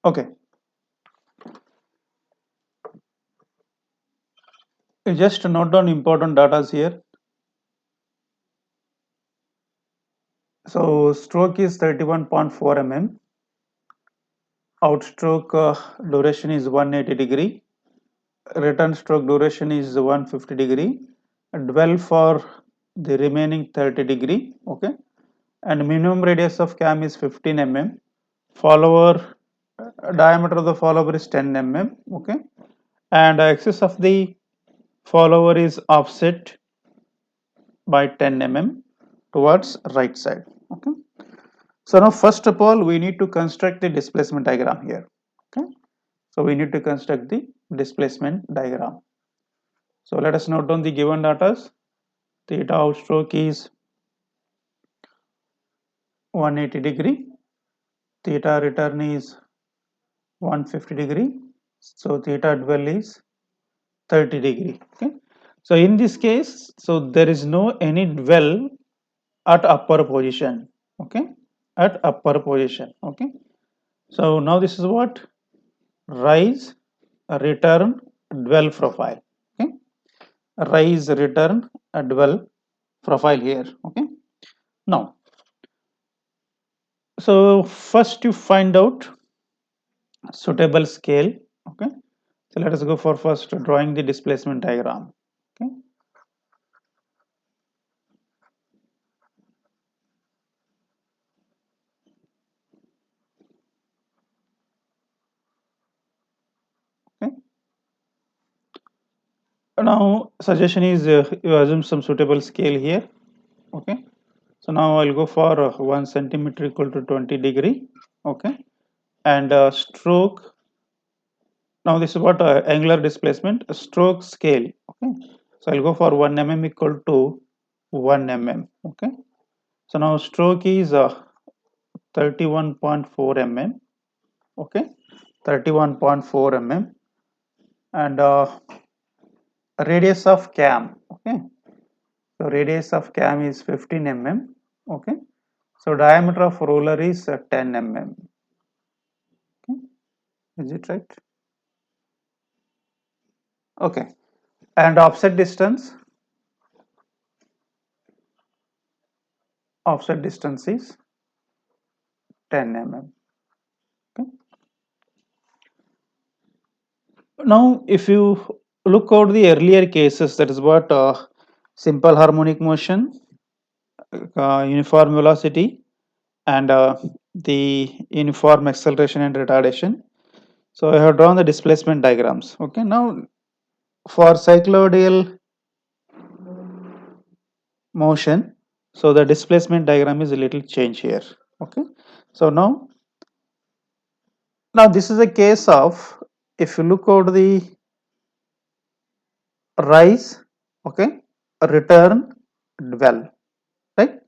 Okay, you just note down important data here. So stroke is 31.4 mm, outstroke duration is 180 degree, return stroke duration is 150 degree, dwell for the remaining 30 degree, okay, and minimum radius of cam is 15 mm, follower diameter of the follower is 10 mm, okay, and axis of the follower is offset by 10 mm towards right side, okay. So now first of all we need to construct the displacement diagram here, okay. So we need to construct the displacement diagram. So let us note down the given data. Theta outstroke is 180 degree, theta return is 150 degree, so theta dwell is 30 degree, okay. So in this case, so there is no any dwell at upper position, okay, at upper position, okay. So now this is what rise, return, dwell profile, okay, rise, return, dwell profile here, okay. Now, so first you find out suitable scale, okay. So let us go for first drawing the displacement diagram, okay. Okay. Now suggestion is you assume some suitable scale here, okay. So now I'll go for 1 centimeter equal to 20 degree, okay, and stroke. Now this is what angular displacement stroke scale, okay. So I'll go for 1 mm equal to 1 mm, okay. So now stroke is 31.4 mm, okay, 31.4 mm, and radius of cam, okay. So radius of cam is 15 mm, okay. So diameter of roller is 10 mm, okay. Is it right? Okay. And offset distance is 10 mm, okay. Now if you look out the earlier cases, that is what simple harmonic motion, uniform velocity, and the uniform acceleration and retardation. So I have drawn the displacement diagrams, okay. Now for cycloidal motion, so the displacement diagram is a little change here, okay. So now this is a case of, if you look out the rise, okay, return, dwell, right.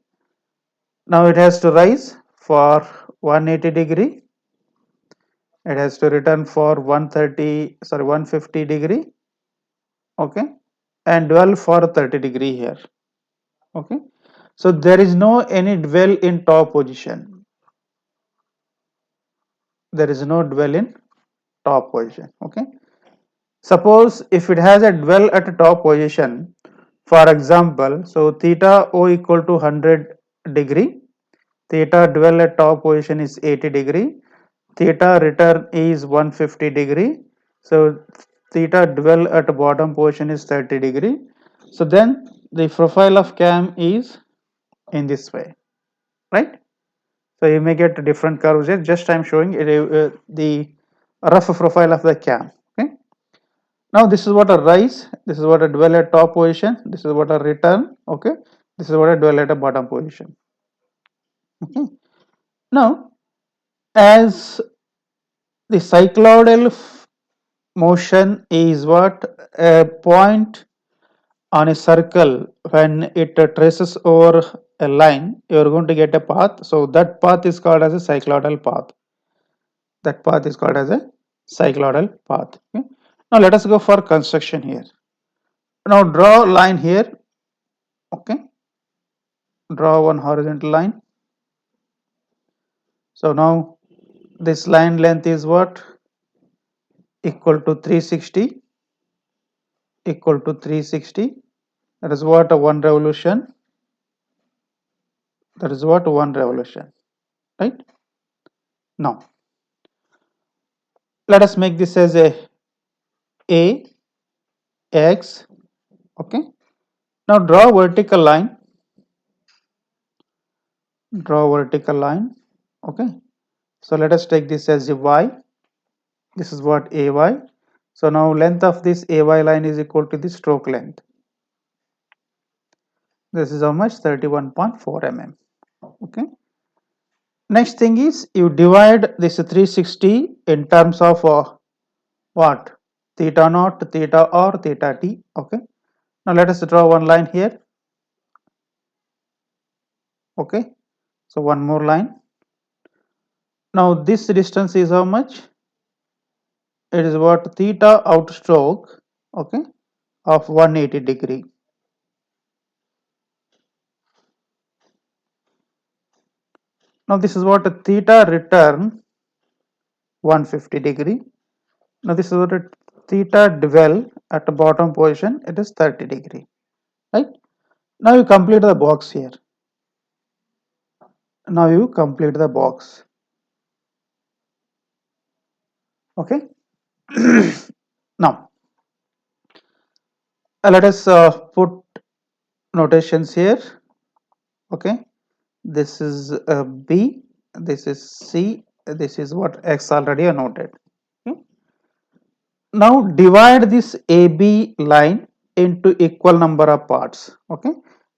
Now it has to rise for 180 degree, it has to return for 150 degree, okay, and dwell for 30 degree here, okay. So there is no any dwell in top position, there is no dwell in top position, okay. Suppose if it has a dwell at a top position, for example, so theta O equal to 100 degree, theta dwell at top position is 80 degree, theta return is 150 degree, so theta dwell at bottom position is 30 degree. So then the profile of cam is in this way, right. So you may get different curves here, just I am showing it, the rough profile of the cam, okay. Now this is what a rise, this is what a dwell at top position, this is what a return, okay, this is what a dwell at a bottom position, okay. Now as the cycloidal motion is what a point on a circle, when it traces over a line you are going to get a path, so that path is called as a cycloidal path, that path is called as a cycloidal path, okay. Now let us go for construction here. Now draw line here, okay, draw one horizontal line. So now this line length is what? Equal to 360, equal to 360. That is what? One revolution. That is what? One revolution, right? Now, let us make this as a x, okay? Now draw vertical line, okay? So let us take this as a y. This is what ay. So now length of this ay line is equal to the stroke length. This is how much? 31.4 mm. Okay. Next thing is you divide this 360 in terms of what? Theta naught, theta or theta t. Okay. Now let us draw one line here. Okay. So one more line. Now this distance is how much? It is what? Theta outstroke, okay, of 180 degree. Now this is what? Theta return 150 degree. Now this is what? Theta dwell at the bottom position, it is 30 degree, right? Now you complete the box here. Now you complete the box. Okay. Now let us put notations here. Okay. This is B, this is C, this is what X already noted. Okay. Now divide this AB line into equal number of parts. Okay.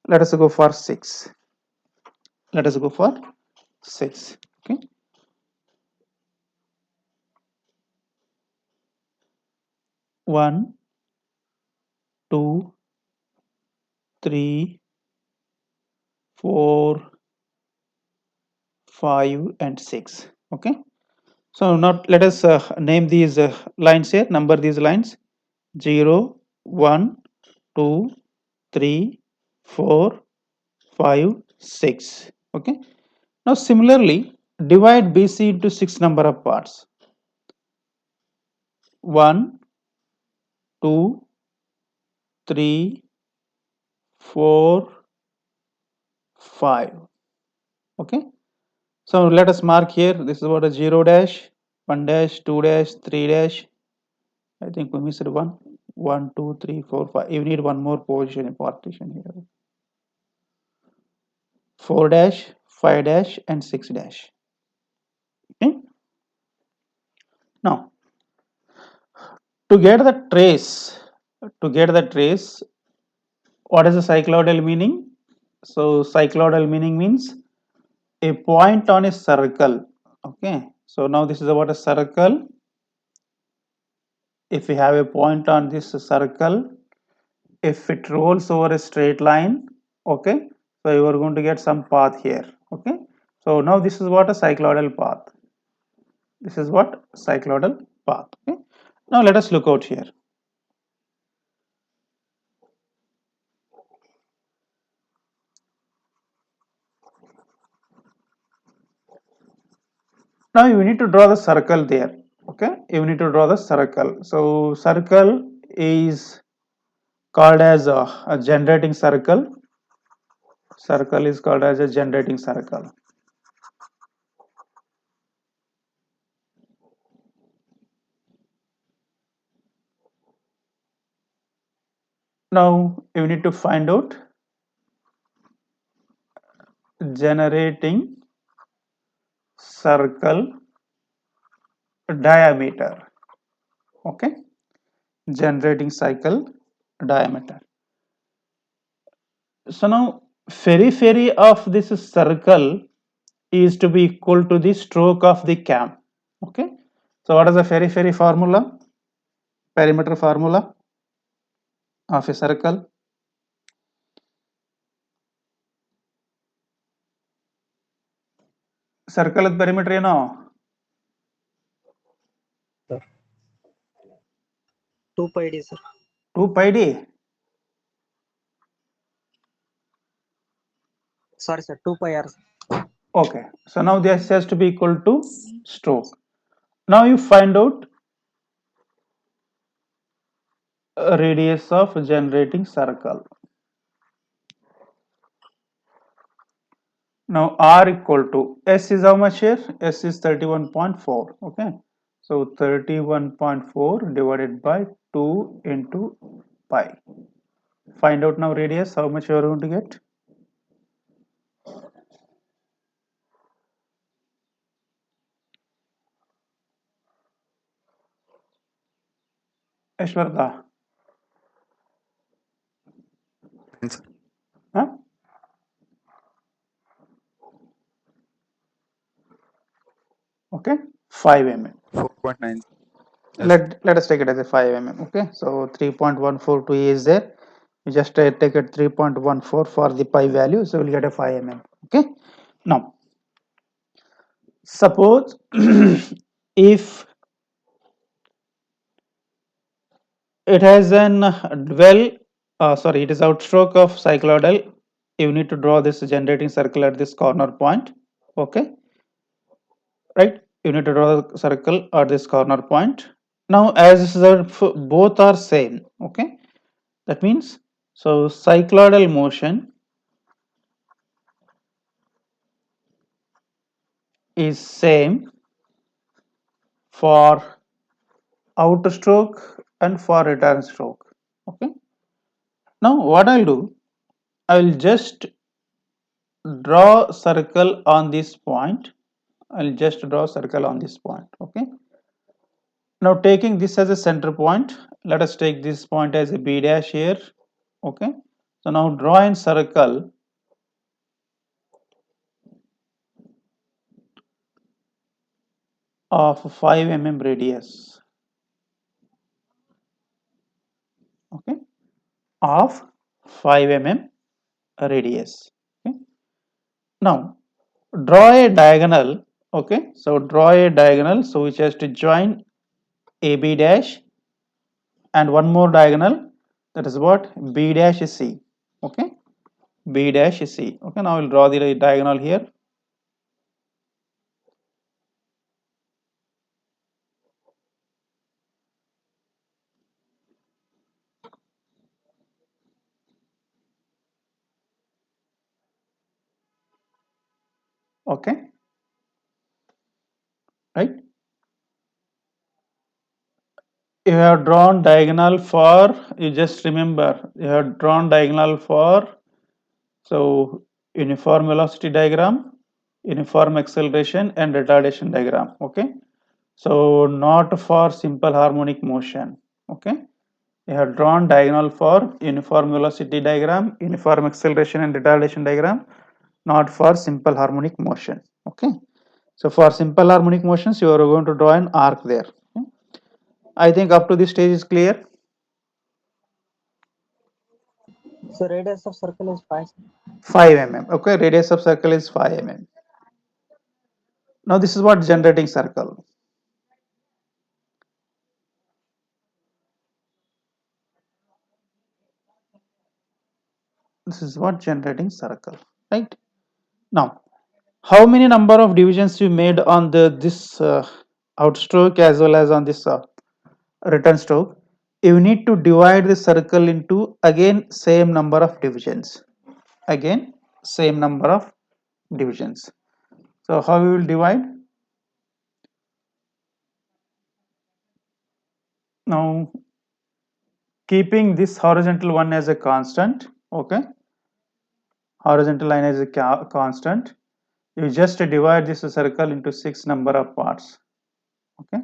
Let us go for 6. Let us go for 6. Okay. 1, 2, 3, 4, 5 and 6. Okay. So now let us name these lines here, number these lines 0, 1, 2, 3, 4, 5, 6. Okay. Now similarly divide BC into 6 number of parts. 1, 2, 3, 4, 5. Okay. So let us mark here. This is what a 0 dash, 1 dash, 2 dash, 3 dash. I think we missed one. 1, 2, 3, 4, 5. You need one more position in partition here. 4 dash, 5 dash and 6 dash. Okay. Now to get the trace, what is the cycloidal meaning? So cycloidal meaning means a point on a circle. Okay. So now this is about a circle. If we have a point on this circle, if it rolls over a straight line, okay, so you are going to get some path here. Okay. So now this is what a cycloidal path. This is what cycloidal path. Okay. Now let us look out here. Now you need to draw the circle there. Okay, you need to draw the circle. So circle is called as a generating circle. Circle is called as a generating circle. Now you need to find out generating circle diameter. Okay, generating cycle diameter. So now periphery of this circle is to be equal to the stroke of the cam. Okay, so what is the periphery formula? Perimeter formula of a circle. Circle perimeter ಏನು? 2 pi d, sir. 2 pi d. Sorry, sir. 2 pi r. Okay, so now this has to be equal to stroke. Now you find out radius of generating circle. Now R equal to S is how much here? S is 31.4. Okay, so 31.4 divided by 2 into pi. Find out now radius, how much you are going to get? Ashwartha. Thanks. Huh? Okay, 5 mm. 4.9. Yes. Let us take it as a 5 mm. Okay, so 3.142 is there. You just take it 3.14 for the pi value, so we'll get a 5 mm. Okay, now suppose if it has an sorry, it is outstroke of cycloidal, you need to draw this generating circle at this corner point. Okay, right, you need to draw the circle at this corner point. Now as both are same, okay, that means so cycloidal motion is same for outer stroke and for return stroke. Okay, now what I'll do, I will just draw circle on this point. I'll just draw circle on this point. Okay, now taking this as a center point, let us take this point as a B dash here. Okay, so now draw a circle of 5 mm radius. Okay, of 5 mm radius. Okay, now draw a diagonal. Okay, so draw a diagonal, so which has to join AB dash and one more diagonal, that is what, B dash C. Okay, B dash C. Okay, now I will draw the diagonal here. Okay, right, you have drawn diagonal for, you just remember, you have drawn diagonal for, so uniform velocity diagram, uniform acceleration and retardation diagram. Okay, so not for simple harmonic motion. Okay, you have drawn diagonal for uniform velocity diagram, uniform acceleration and retardation diagram, not for simple harmonic motion. Okay, so for simple harmonic motions you are going to draw an arc there. Okay? I think up to this stage is clear. So radius of circle is 5. 5 mm. Okay, radius of circle is 5 mm. Now this is what generating circle. This is what generating circle, right? Now, how many number of divisions you made on this outstroke as well as on this return stroke? You need to divide the circle into again same number of divisions. Again, same number of divisions. So how we will divide? Now, keeping this horizontal one as a constant, okay, horizontal line as a constant, you just divide this circle into 6 number of parts. Okay,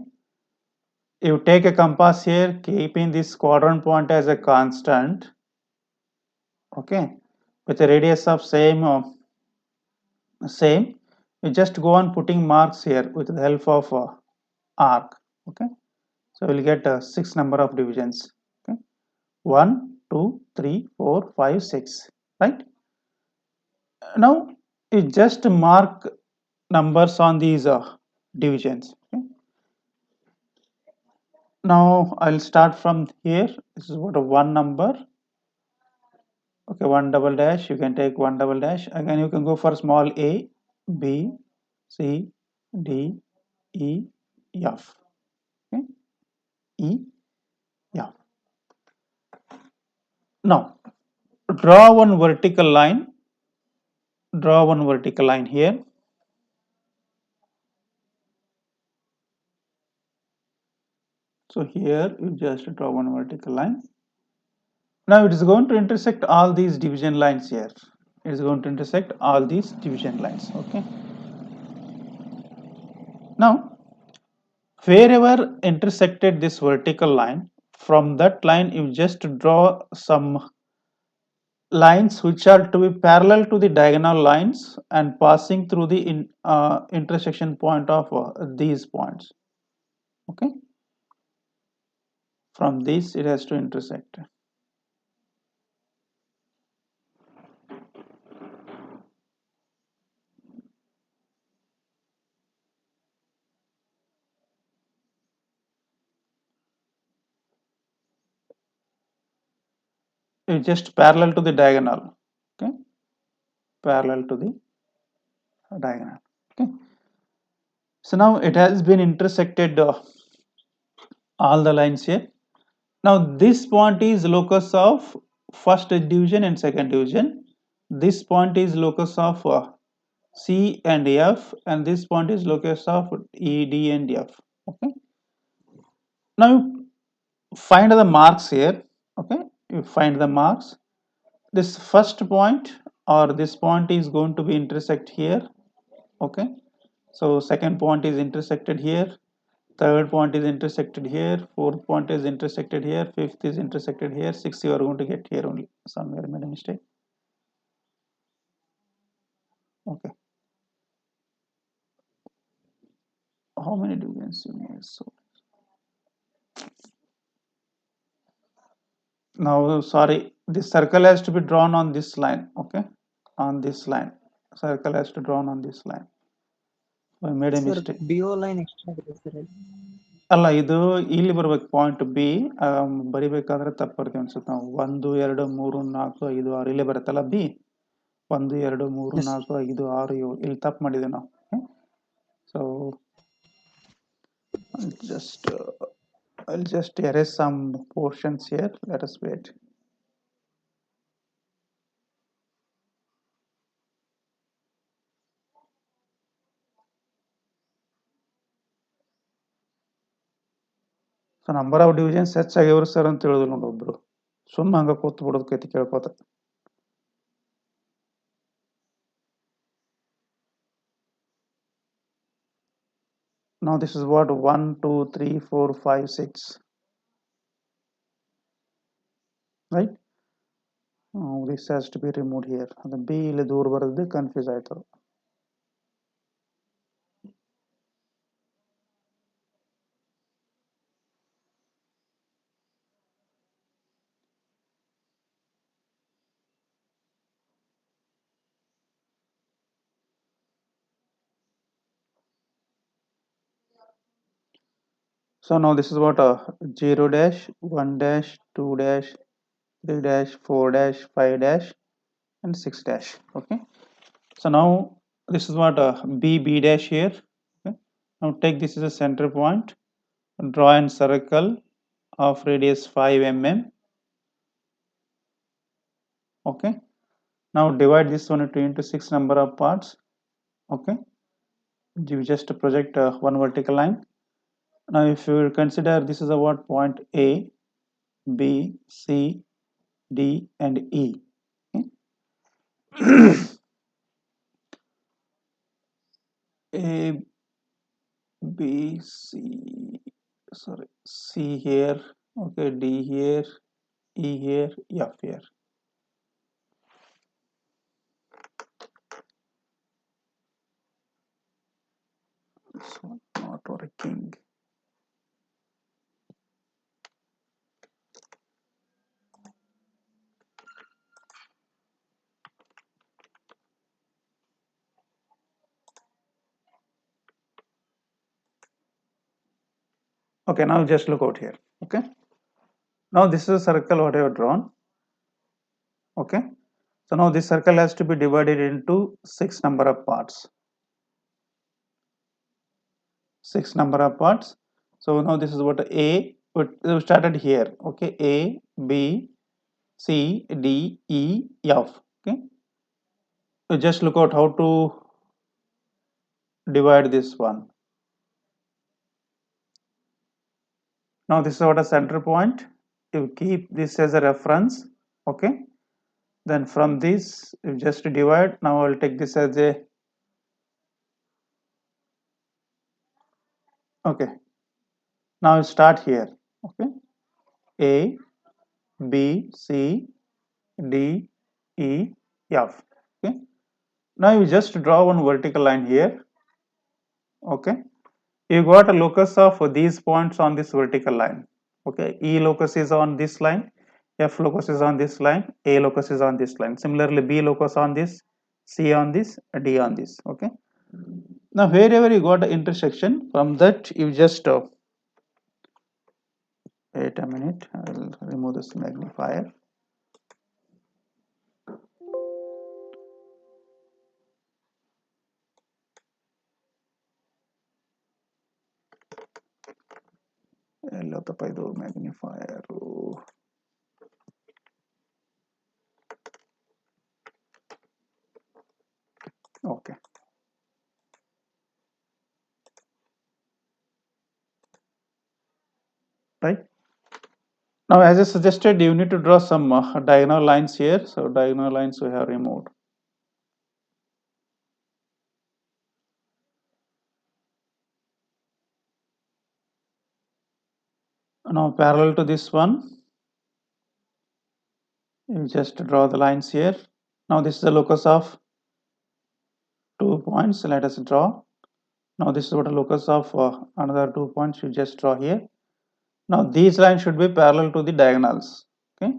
you take a compass here, keeping this quadrant point as a constant. Okay, with a radius of same, you just go on putting marks here with the help of arc. Okay, so we'll get 6 number of divisions. Okay, 1 2 3 4 5 6, right? Now you just mark numbers on these divisions. Okay? Now I'll start from here. This is what a 1 number. Okay, 1 double dash. You can take 1 double dash. Again, you can go for small a. B, C, D, E, F. Okay, E, F. Now draw one vertical line. Draw one vertical line here. So here you just draw one vertical line. Now it is going to intersect all these division lines here. It is going to intersect all these division lines. Okay. Now wherever intersected this vertical line, from that line you just draw some lines which are to be parallel to the diagonal lines and passing through the intersection point of these points. Okay. From this it has to intersect. It's just parallel to the diagonal. Okay. Parallel to the diagonal. Okay. So now it has been intersected all the lines here. Now this point is locus of first division and second division. This point is locus of C and F, and this point is locus of E, D and F. Okay. Now you find the marks here. Okay. You find the marks. This first point or this point is going to be intersect here. Okay. So second point is intersected here. Third point is intersected here. Fourth point is intersected here. Fifth is intersected here. Sixth you are going to get here only. Somewhere made a mistake. Okay. How many divisions you need? So now sorry, this circle has to be drawn on this line. Okay, on this line. Circle has to drawn on this line. I made a Sir, mistake. BO line extra ಇದೆ sir. ಅಲ್ಲ ಇದು ಇಲ್ಲಿ ಬರ್ಬೇಕು point B ಬರಿಬೇಕಾದ್ರೆ ತಪ್ಪು ಬರ್ತೀವಿ ಅನ್ಸುತ್ತೆ ನಾವು 1 2 3 4 5 6 ಇಲ್ಲೇ ಬರುತ್ತಲ್ಲ ಬಿ 1 2 3 Yes. 4 5 6 7 ಇಲ್ಲಿ ತಪ್ಪು ಮಾಡಿದ್ವಿ ನಾವು so I'll just erase some portions here. Let us wait. So number of divisions ಹೆಚ್ಚಾಗ್ಯವ್ರು ಸರ್ ಅಂತ ಹೇಳಿದ್ರು ನೋಡಿ ಒಬ್ರು ಸುಮ್ಮನೆ ಹಂಗ ಕೂತ್ ಬಿಡೋದು Kaithi ಕೇಳ್ಕೋತ now this is what 1 2 3 4 5 6 right this has to be removed here the b ಇಲ್ಲಿ ದೂರ ಬರೋದು ಕನ್ಫ್ಯೂಸ್ ಆಯ್ತು So now this is what 0 dash 1 dash 2 dash 3 dash 4 dash 5 dash and 6 dash. Okay, so now this is what b dash here. Okay, now take this as a center point, draw a circle of radius 5 mm. Okay, now divide this one into 6 number of parts. Okay, you just project one vertical line. Now if you consider this is a what point A, B, C, D and E. Okay. A, B, C, sorry, C here, okay, D here, E here, F here. This one not working. Okay, now just look out here. Okay, now this is a circle what I have drawn. Okay, so now this circle has to be divided into 6 number of parts. 6 number of parts. So now this is what A, but we started here, okay, A, B, C, D, E, F, okay. So just look out how to divide this one. Now this is what a center point. You keep this as a reference, okay. Then from this you just divide. Now I'll take this as a, okay. Now start here, okay. A, B, C, D, E, F, okay. Now you just draw one vertical line here, okay. You got a locus of these points on this vertical line, okay. E locus is on this line, F locus is on this line, A locus is on this line. Similarly, B locus on this, C on this, D on this, okay. Now wherever you got an intersection, from that you just wait a minute, I will remove this magnifier. ಎಲ್ಲ ತಪ್ಪ ಇದು magnifier. Okay, right. Now as I suggested, you need to draw some diagonal lines here. So diagonal lines we have removed. Now parallel to this one, you just draw the lines here. Now this is the locus of 2 points. Let us draw. Now this is what a locus of another 2 points. You just draw here. Now these lines should be parallel to the diagonals. Okay,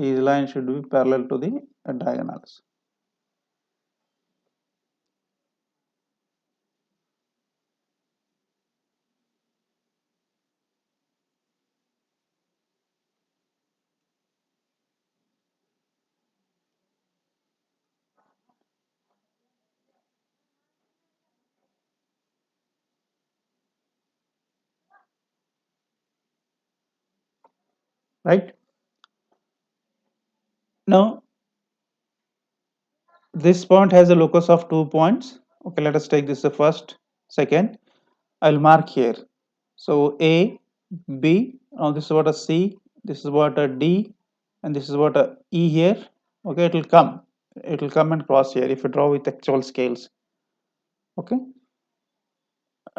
these lines should be parallel to the diagonals. Right. Now this point has a locus of 2 points. Okay, let us take this the first, second. I'll mark here. So A, B, now this is what a C, this is what a D, and this is what a E here. Okay, it will come and cross here if you draw with actual scales. Okay.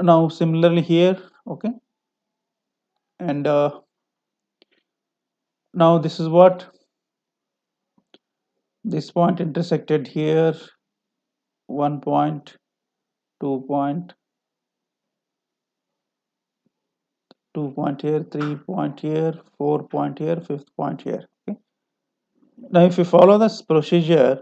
Now similarly here, okay, and now this is what this point intersected here, 1 point, 2 point, 2 point here, 3 point here, 4 point here, 5th point here. Okay. Now if you follow this procedure,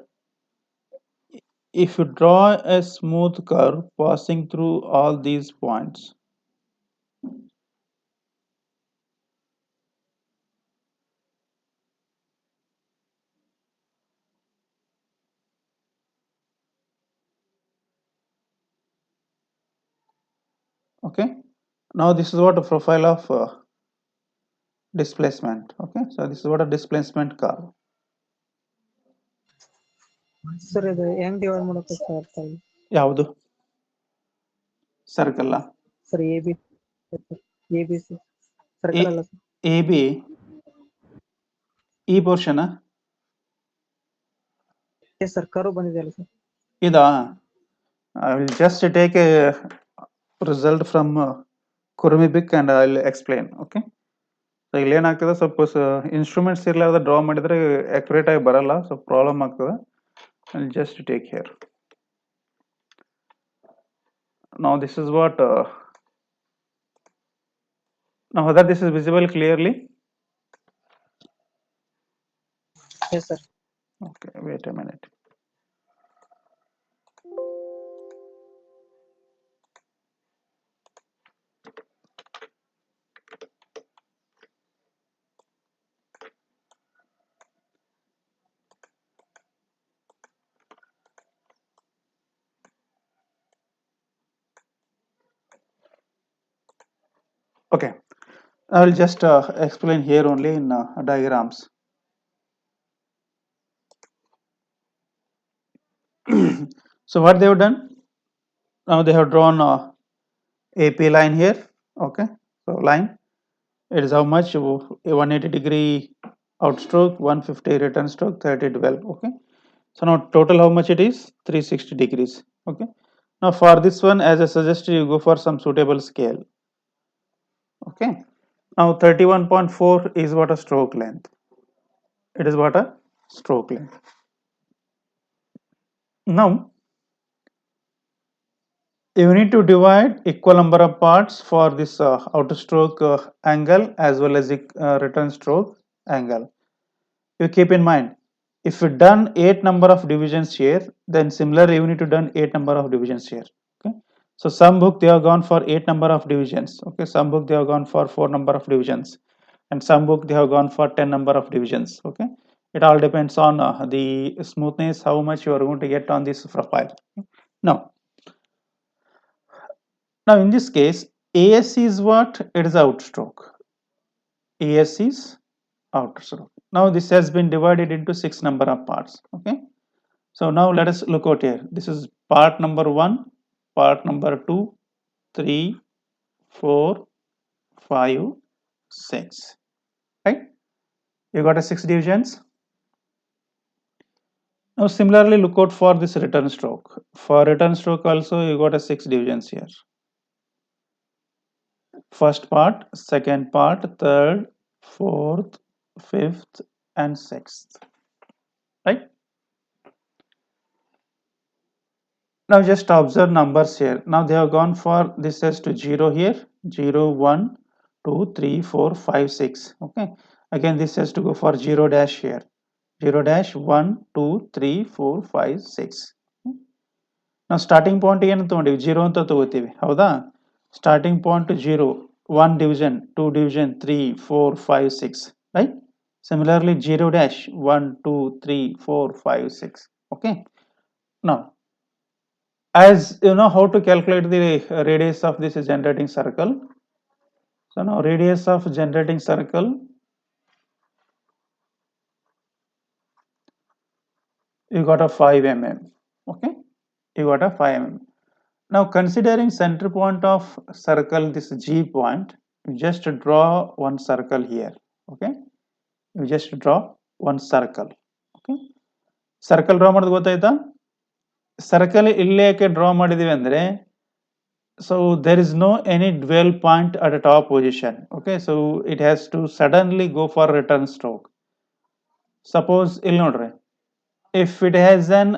if you draw a smooth curve passing through all these points, okay. Now this is what a profile of displacement. Okay, so this is what a displacement curve. Sir ಇದು ಹೆಂಗ್ divide ಮಾಡೋಕೆ sir ಅರ್ಥ ಇಲ್ಲ ಯಾವುದು circle sir A B C circle ಅಲ್ಲ sir A B ಈ portion yes sir curve ಬಂದಿದೆ ಅಲ್ಲ ಸರ್ ಇದಾ I will just take a result from Kurmibic and I will explain. Okay, so ಇಲ್ಲಿ ಏನಾಗ್ತದೆ ಸ್ವಲ್ಪ ಇನ್ಸ್ಟ್ರೂಮೆಂಟ್ಸ್ ಇರಲಾರ್ದ ಡ್ರಾ ಮಾಡಿದ್ರೆ ಅಕ್ಯುರೇಟ್ ಆಗಿ ಬರಲ್ಲ, ಸೊ ಪ್ರಾಬ್ಲಮ್ ಆಗ್ತದೆ. I'll just take here. Now this is what now whether this is visible clearly. Yes sir. Okay, wait a minute. Okay, I will just explain here only in diagrams. So what they have done? Now they have drawn AP line here. Okay, so line, it is how much? 180-degree outstroke, 150 return stroke, 30 dwell. Okay, so now total how much it is? 360 degrees. Okay, now for this one, as I suggested, you go for some suitable scale. Okay, now 31.4 is what a stroke length. It is what a stroke length. Now you need to divide equal number of parts for this outer stroke angle as well as the return stroke angle. You keep in mind, if you done 8 number of divisions here, then similarly you need to done 8 number of divisions here. Okay, so some book they have gone for 8 number of divisions. Okay, some book they have gone for 4 number of divisions, and some book they have gone for 10 number of divisions. Okay, it all depends on the smoothness, how much you are going to get on this profile. Now in this case, AS is what? It is outstroke. AS is outstroke. Now this has been divided into 6 number of parts. Okay, so now let us look out here. This is part number 1, part number 2, 3, 4, 5, 6. Right? You got a 6 divisions. Now similarly look out for this return stroke. For return stroke also you got a 6 divisions here. First part, second part, third, fourth, fifth, and sixth. Right? Now just observe numbers here. Now they have gone for this says to 0 here, 0, 1, 2, 3, 4, 5, 6. Okay. Again this has to go for 0 dash here. 0 dash 1, 2, 3, 4, 5, 6. Now starting point ಏನು ತಗೊಂಡಿವಿ 0 ಅಂತ ತಗೋತೀವಿ ಹೌದಾ starting point 0 1 division 2 division 3 4 5 6 right similarly 0 dash 1 2 3 4 5 6 okay now as you know how to calculate the radius of this generating circle. So now radius of generating circle you got a 5 mm. Okay, you got a 5 mm. Now considering center point of circle, this G point, you just draw one circle here. Okay, you just draw one circle. Okay, circle draw ಮಾಡೋದು ಗೊತ್ತಾಯ್ತಾ? Circle ಇಲ್ಲಿ ಯಾಕೆ draw ಮಾಡಿದೀವಿ ಅಂದ್ರೆ, so there is no any dwell point at a top position. Okay, so it has to suddenly go for return stroke. Suppose ಇಲ್ಲಿ ನೋಡ್ರಿ, if it has an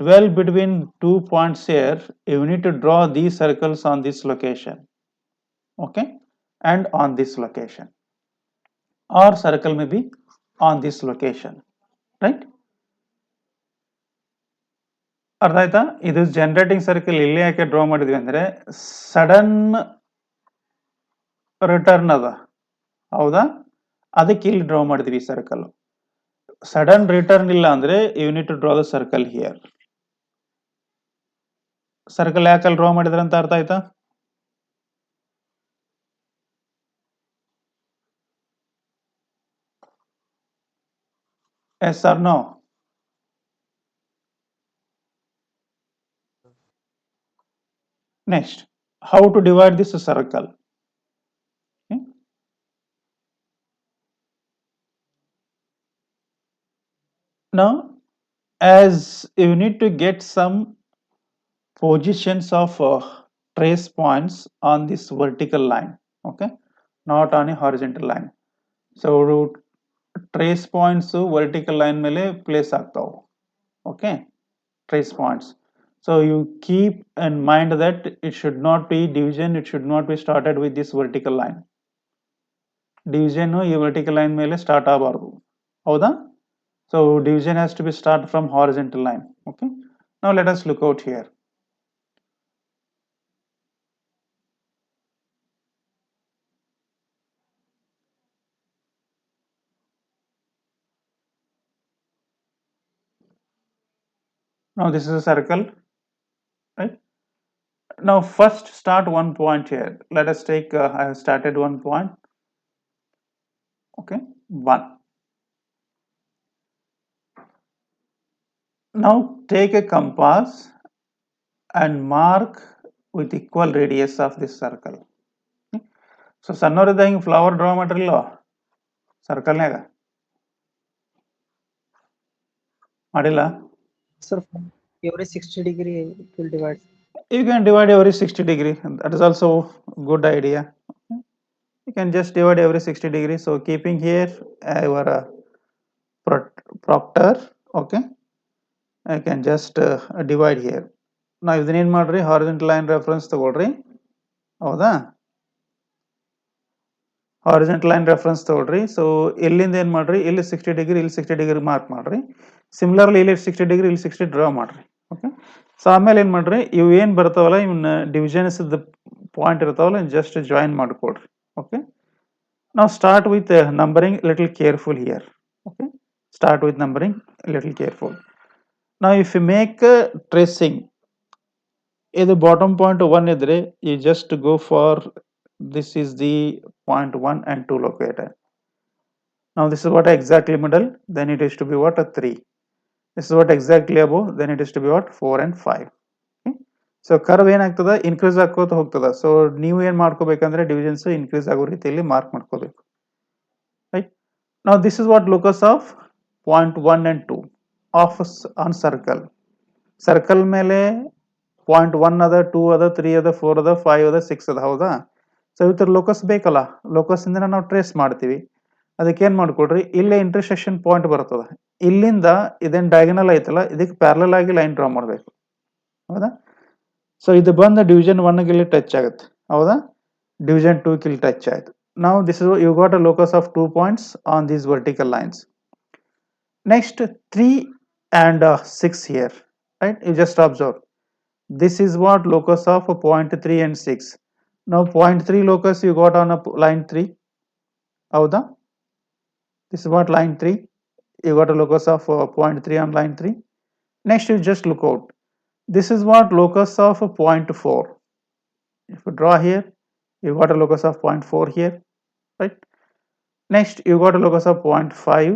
dwell between 2 points here, you need to draw these circles on this location. Okay, and on this location, or circle may be on this location, right? ಅರ್ಥ ಆಯ್ತಾ? ಇದು generating circle ಇಲ್ಲಿ ಯಾಕೆ draw ಮಾಡಿದ್ವಿ ಅಂದ್ರೆ sudden return ಅದ ಹೌದಾ ಅದಕ್ಕೆ ಇಲ್ಲಿ ಡ್ರಾ ಮಾಡಿದ್ವಿ ಸರ್ಕಲ್ ಸಡನ್ ರಿಟರ್ನ್ ಇಲ್ಲ ಅಂದ್ರೆ you need to draw the circle here circle ಯಾಕಲ್ಲಿ ಡ್ರಾ ಮಾಡಿದ್ರ ಅಂತ ಅರ್ಥ ಆಯ್ತಾ yes or no next how to divide this circle okay? Now as you need to get some positions of trace points on this vertical line okay not on a horizontal line so trace points vertical line ಮೇಲೆ place ಆಗ್ತಾವು okay trace points so you keep in mind that it should not be division it should not be started with this vertical line division ಈ vertical line ಮೇಲೆ start ಆಗಬಾರದು ಹೌದಾ so division has to be start from horizontal line okay now let us look out here now this is a circle right Now first start one point here. Let us take, I have started 1 point. Okay, 1. Now take a compass and mark with equal radius of this circle. So ಸಣ್ಣವರಿದ್ದ ಹಿಂಗೆ flower draw ಮಾಡಿರಲ್ಲ ಸರ್ಕಲ್ನಾಗ ಮಾಡಿಲ್ಲ. Sir, every 60 degree it will divide. You can divide every 60 degree. That is also good idea. You can just divide every 60 degree. So keeping here your proctor, okay, I can just divide here. Now ಇದನ್ನ ಏನು ಮಾಡ್ರಿ, horizontal line reference ತಗೊಳ್ರಿ, ಹೌದಾ? Horizontal line reference ತಗೊಳ್ರಿ. So ಇಲ್ಲಿಂದ ಏನು ಮಾಡ್ರಿ, ಇಲ್ಲಿ 60 ಡಿಗ್ರಿ, ಇಲ್ಲಿ 60 ಡಿಗ್ರಿ ಮಾರ್ಕ್ ಮಾಡ್ರಿ. ಸಿಮಿಲರ್ಲಿ ಇಲ್ಲಿ 60 ಡಿಗ್ರಿ, ಇಲ್ಲಿ 60 ಡ್ರಾ ಮಾಡ್ರಿ. ಓಕೆ, ಸೊ ಆಮೇಲೆ ಏನು ಮಾಡ್ರಿ, ಇವು ಏನು ಬರ್ತಾವಲ್ಲ ಇವನ್ನ ಡಿವಿಷನ್ಸ್ ಪಾಯಿಂಟ್ ಇರ್ತಾವಲ್ಲ ಜಸ್ಟ್ ಜಾಯಿನ್ ಮಾಡ್ಕೊಡ್ರಿ. ಓಕೆ, ನಾವು start with numbering little careful here. Okay, start with numbering little careful. ನಾವು ಇಫ್ ಯು ಮೇಕ್ ಟ್ರೇಸಿಂಗ್, ಇದು ಬಾಟಮ್ ಪಾಯಿಂಟ್ 1 ಇದ್ರೆ you just go for this is the point 1 and 2 located. Now this is what exactly middle, then it is to be what, a 3. This is what exactly above, then it is to be what, 4 and 5. Okay? So curve ಏನಾಗ್ತದ, increase ಆಗೋತ ಹೋಗ್ತದ. So ನೀವು ಏನು ಮಾಡ್ಕೋಬೇಕಂದ್ರೆ divisions increase ಆಗೋ ರೀತಿಯಲ್ಲಿ mark ಮಾಡ್ಕೋಬೇಕು. Right, now this is what locus of point 1 and 2 of on circle. Circle ಮೇಲೆ point 1 ಅದ, 2 ಅದ, 3 ಅದ, 4 ಅದ, 5 ಅದ, 6 ಅದ, ಹೌದಾ? ಸೊ ಇವತ್ತರ ಲೋಕಸ್ ಬೇಕಲ್ಲ, ಲೋಕಸ್ ಇಂದ ನಾವು ಟ್ರೇಸ್ ಮಾಡ್ತೀವಿ. ಅದಕ್ಕೆ ಏನು ಮಾಡ್ಕೊಡ್ರಿ, ಇಲ್ಲೇ ಇಂಟರ್ಸೆಕ್ಷನ್ ಪಾಯಿಂಟ್ ಬರ್ತದೆ, ಇಲ್ಲಿಂದ ಇದೇನು ಡಯಾಗನಲ್ ಐತಲ್ಲ ಇದಕ್ಕೆ ಪ್ಯಾರಲಲ್ ಆಗಿ ಲೈನ್ ಡ್ರಾ ಮಾಡಬೇಕು, ಹೌದಾ? ಸೊ ಇದು ಬಂದು ಡಿವಿಷನ್ 1 ಇಲ್ಲಿ ಟಚ್ ಆಗುತ್ತೆ, ಹೌದಾ? ಡಿವಿಷನ್ 2 ಇಲ್ಲಿ ಟಚ್ ಆಯ್ತು. ನಾವು this is you got a locus of 2 points on these vertical lines. Next 3 and 6 here, right? You just observe. This is what locus of point 3 and 6. Now point 3 locus you got on a line 3, howda? This is what line 3, you got a locus of point 3 on line 3. Next you just look out, this is what locus of point 4. If you draw here, you got a locus of point 4 here, right? Next you got a locus of point 5.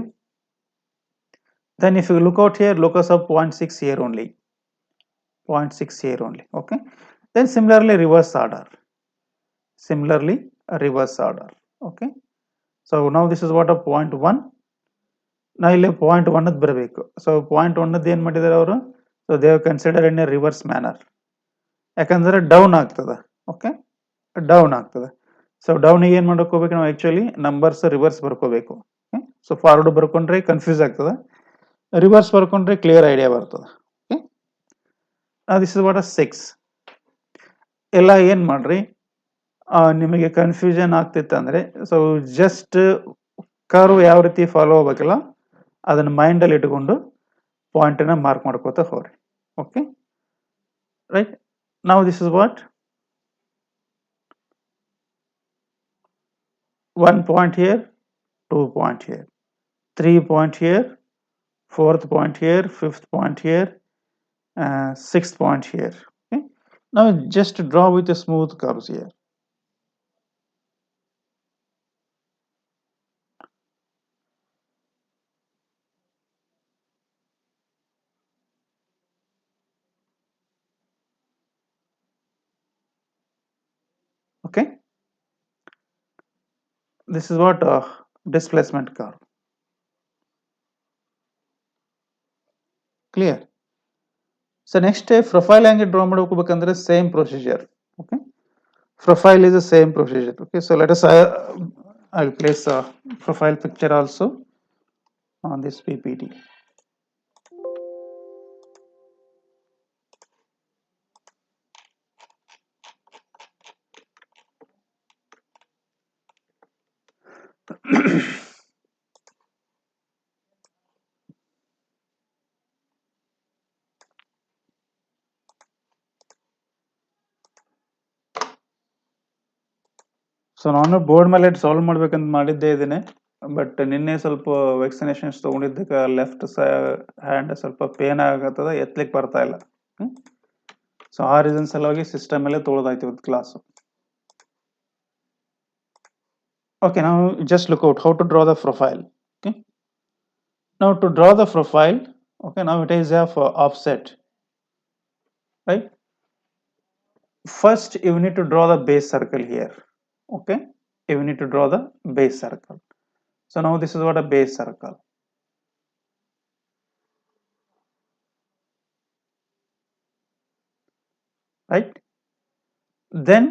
Then if you look out here, locus of point 6 here only, point 6 here only. Okay, then similarly reverse order, similarly reverse order. Okay, so now this is what a point 1. now ಇಲ್ಲಿ point 1 ಬರಬೇಕು. So point 1 ಏನು ಮಾಡಿದ್ದಾರೆ ಅವರು, so they have consider in a reverse manner, ಯಾಕಂದ್ರೆ down ಆಗ್ತದೆ. Okay, down ಆಗ್ತದೆ. So ಡೌನಿಗೆ ಏನು ಮಾಡ್ಕೋಬೇಕು ನಾವು, ಆ್ಯಕ್ಚುಲಿ ನಂಬರ್ಸ್ ರಿವರ್ಸ್ ಬರ್ಕೋಬೇಕು. ಸೊ ಫಾರ್ವರ್ಡ್ ಬರ್ಕೊಂಡ್ರೆ ಕನ್ಫ್ಯೂಸ್ ಆಗ್ತದೆ, ರಿವರ್ಸ್ ಬರ್ಕೊಂಡ್ರೆ ಕ್ಲಿಯರ್ ಐಡಿಯಾ ಬರ್ತದೆ. Okay, this is what a 6. ಎಲ್ಲ ಏನು ಮಾಡ್ರಿ, ನಿಮಗೆ ಕನ್ಫ್ಯೂಷನ್ ಆಗ್ತಿತ್ತಂದ್ರೆ ಸೊ ಜಸ್ಟ್ ಕರ್ವ್ ಯಾವ ರೀತಿ ಫಾಲೋ ಆಗ್ಬೇಕಲ್ಲ ಅದನ್ನು ಮೈಂಡಲ್ಲಿ ಇಟ್ಕೊಂಡು ಪಾಯಿಂಟನ್ನು ಮಾರ್ಕ್ ಮಾಡ್ಕೋತಾ ಹೋಗ್ರಿ. Okay, right. ನಾವು this is what 1 point here, 2 point here, 3 point here, 4th point here, 5th point here, 6th point here. Okay, now just draw with a smooth curves here. Okay, this is what displacement curve. Clear? So next profile angle draw ಮಾಡಬೇಕಂದ್ರೆ same procedure. Okay, profile is the same procedure. Okay, so let us I will place a profile picture also on this PPT. So ನಾನು board ಮೇಲೆ solve ಮಾಡ್ಬೇಕಂತ ಮಾಡಿದ್ದೇ ಇದ್ದೇನೆ, but ನಿನ್ನೆ ಸ್ವಲ್ಪ vaccinations ತೊಗೊಂಡಿದ್ದಕ್ಕೆ left hand ಸ್ವಲ್ಪ pain ಆಗತ್ತದ, ಎತ್ತಲಿಕ್ಕೆ ಬರ್ತಾ ಇಲ್ಲ. ಸೊ ಆ ರೀಸನ್ ಸಲುವಾಗಿ ಸಿಸ್ಟಮ್ ಮೇಲೆ ತೊಗೊಳೋದಾಯ್ತು ಇವತ್ತು class. Okay, now just look out how to draw the profile. Okay, now to draw the profile, okay, now it is of offset, right? First you need to draw the base circle here. Okay, you need to draw the base circle. So now this is what a base circle. Right, then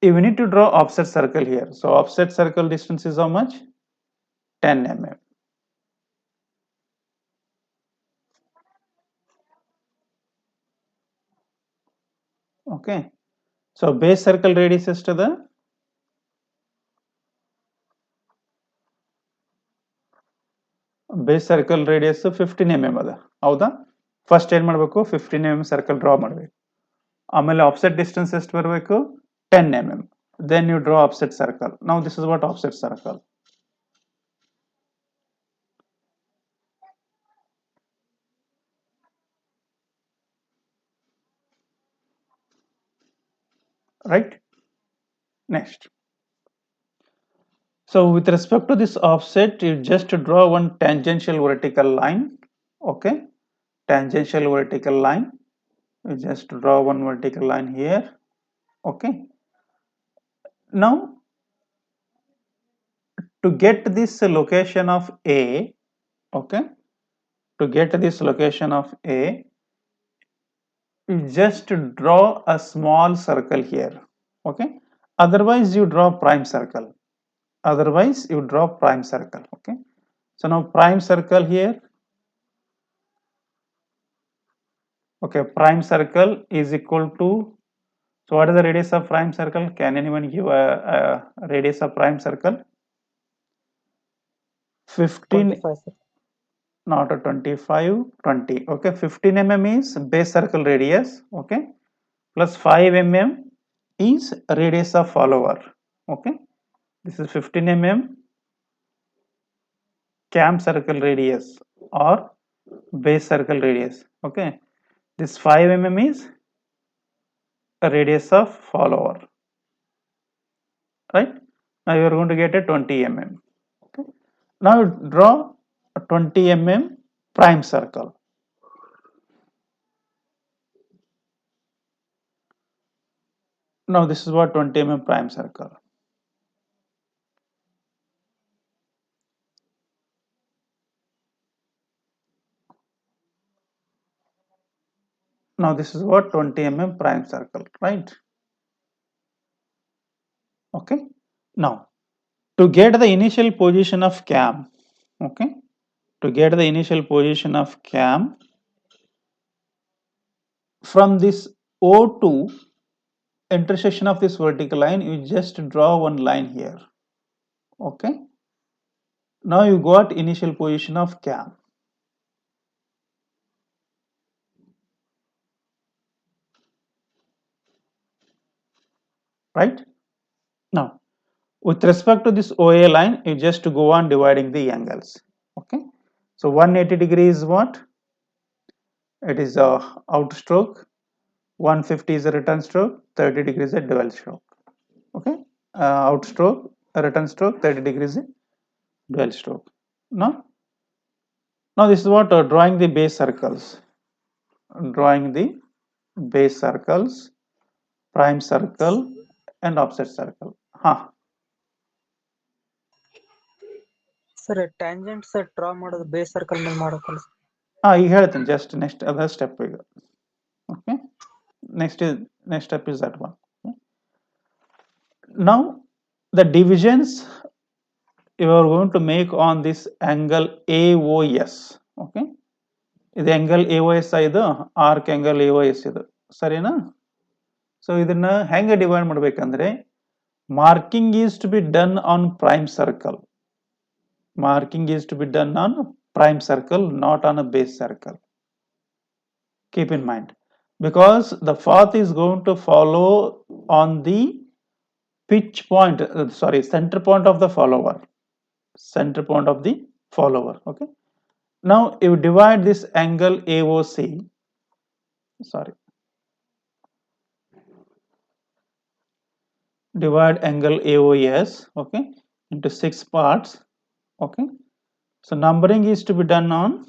you need to draw offset circle here. So offset circle distance is how much? 10 mm. Okay, so base circle radius ಎಷ್ಟು ಅದ? Base circle radius 15 mm ಅದ, ಹೌದಾ? First ಏನ್ ಮಾಡಬೇಕು, 15 mm circle draw ಮಾಡಬೇಕು. ಆಮೇಲೆ offset distance ಎಷ್ಟು ಬರಬೇಕು? 10 mm. Then you draw offset circle. Now this is what offset circle. Right? Next. So with respect to this offset, you just draw one tangential vertical line. Okay, tangential vertical line. You just draw one vertical line here. Okay. Now to get this location of A, okay, to get this location of A, you just draw a small circle here. Okay, otherwise you draw prime circle. Otherwise you draw prime circle. Okay, so now prime circle here. Okay, prime circle is equal to, so what is the radius of prime circle? Can anyone give a radius of prime circle? 15, 25, sir. not a 25, 20. Okay, 15 mm is base circle radius. Okay, plus 5 mm is radius of follower. Okay, this is 15 mm cam circle radius or base circle radius. Okay, this 5 mm is a radius of follower. Right, now you are going to get a 20 mm. Okay, now draw a 20 mm prime circle. Now this is what 20 mm prime circle. Now this is what 20 mm prime circle, right? Okay, now to get the initial position of cam, okay, to get the initial position of cam from this O2 intersection of this vertical line, you just draw one line here. Okay, now you got initial position of cam. Right, now with respect to this OA line, you just go on dividing the angles. Okay, so 180 degree is what? It is a out stroke, 150 is a return stroke, 30 degrees is a dual stroke. Okay, out stroke, return stroke, 30 degrees is dual stroke. Now this is what drawing the base circles. Drawing the base circles, prime circle and offset circle. Sir tangent sir draw ಮಾಡೋದು base circle ಮೇಲೆ ಮಾಡೋಕಲ್ಲ sir? ಈಗ ಹೇಳ್ತೀನಿ, just next other step ಈಗ. Okay, next step is that one. Okay. Now the divisions you are going to make on this angle AOS. Okay, ಇದು angle AOS ಇದು arc angle AOS ಇದು, ಸರಿನಾ? So ಇದನ್ನ ಹೆಂಗೆ divide ಮಾಡ್ಬೇಕಂದ್ರೆ, marking is to be done on prime circle. Marking is to be done on prime circle, not on a base circle. Keep in mind, because the path is going to follow on the pitch point, center point of the follower. Center point of the follower. Okay. Now you divide this angle AOC. Sorry. divide angle AOS, okay, into 6 parts, okay. So numbering is to be done on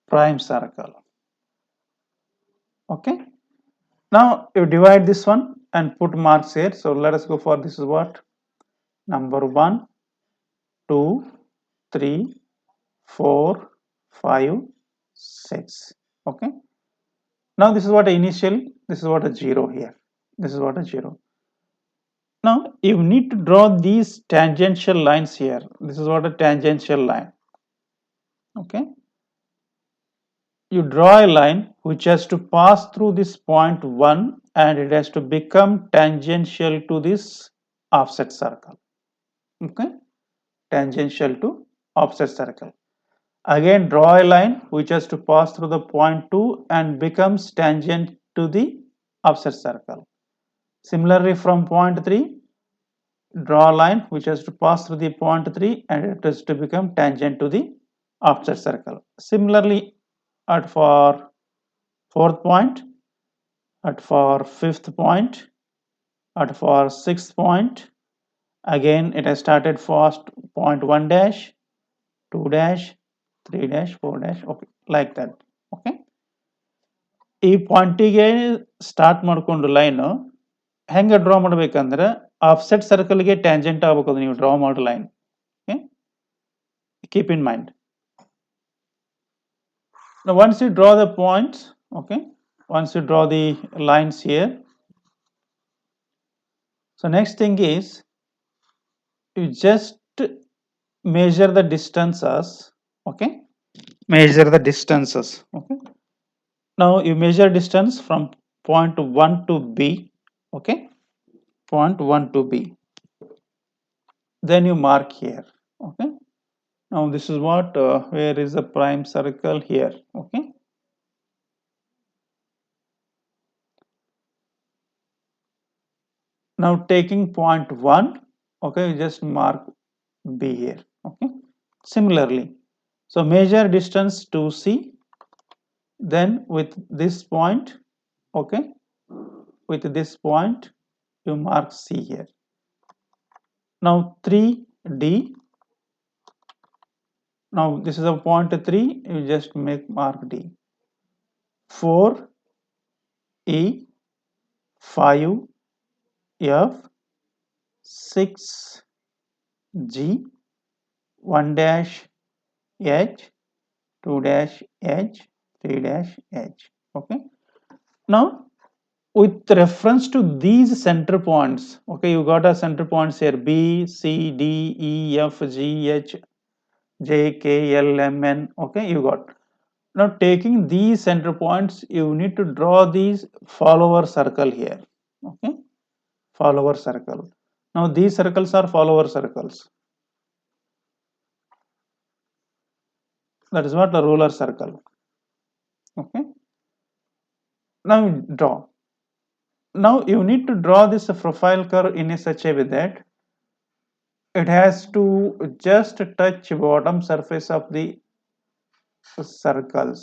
prime circle, okay. Now you divide this one and put marks here. So let us go for this is what number 1, 2, 3, 4, 5, 6, okay. Now this is what a initial, this is what a 0 here, this is what a 0. Now you need to draw these tangential lines here. This is what a tangential line, okay. You draw a line which has to pass through this point 1 and it has to become tangential to this offset circle, okay, tangential to offset circle. Again draw a line which has to pass through the point 2 and becomes tangent to the offset circle. Similarly from point 3 draw a line which has to pass through the point 3 and it has to become tangent to the offset circle. Similarly at for fourth point, at for fifth point, at for sixth point, again it has started first point 1 dash, 2 dash, 3 dash, 4 dash, okay, like that, okay. ಈ ಪಾಯಿಂಟಿಗೆ start ಮಾಡ್ಕೊಂಡು line ಹೆಂಗೆ draw ಮಾಡ್ಬೇಕಂದ್ರೆ offset ಸರ್ಕಲ್ಗೆ tangent ಆಗ್ಬೇಕು ಅದು ನೀವು draw ಮಾಡೋ line, okay, keep in mind. Now once you draw the points, okay, once you draw the lines here, so next thing is you just measure the distances, okay, measure the distances, okay. Now you measure distance from point 1 to B, okay, point 1 to B, then you mark here, okay. Now this is what where is the prime circle here, okay. Now taking point 1, okay, you just mark B here, okay. Similarly, so measure distance to C, then with this point, okay, with this point you mark C here. Now 3D, now this is a point 3, you just make mark D. 4E, 5F, 6G, 1 dash H, 2 dash H, 3 dash H, okay. Now with reference to these center points, okay, you got a center points here B, C, D, E, F, G, H, J, K, L, M, N, okay, you got. Now taking these center points, you need to draw these follower circle here, okay, follower circle. Now these circles are follower circles. That is what a ruler circle, okay. Now draw. Now you need to draw this profile curve in such a way that it has to just touch bottom surface of the circles,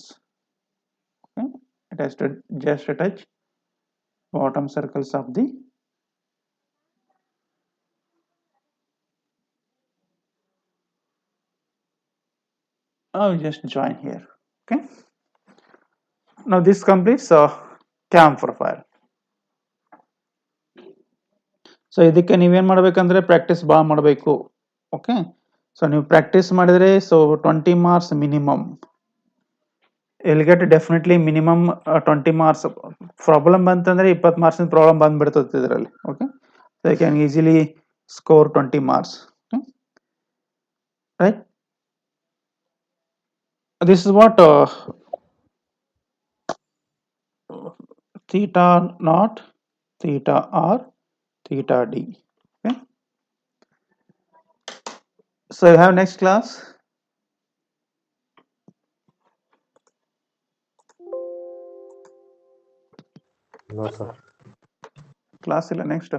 okay. It has to just touch bottom circles of the just join here, okay. Now this completes cam profile. So ಇದಕ್ಕೆ ನೀವೇನು ಮಾಡಬೇಕಂದ್ರೆ practice ಭಾಳ ಮಾಡಬೇಕು, okay. So ನೀವು practice ಮಾಡಿದರೆ so 20 marks minimum, will get definitely minimum 20 marks. Problem ಬಂತಂದರೆ 20 ಮಾರ್ಕ್ಸಿನ problem ಬಂದ್ಬಿಡ್ತದೆ ಇದರಲ್ಲಿ, okay. So you can easily score 20 marks, right. This is what theta naught, theta r, theta d, okay. So you have next class. No, sir. Class ಇಲ್ಲ next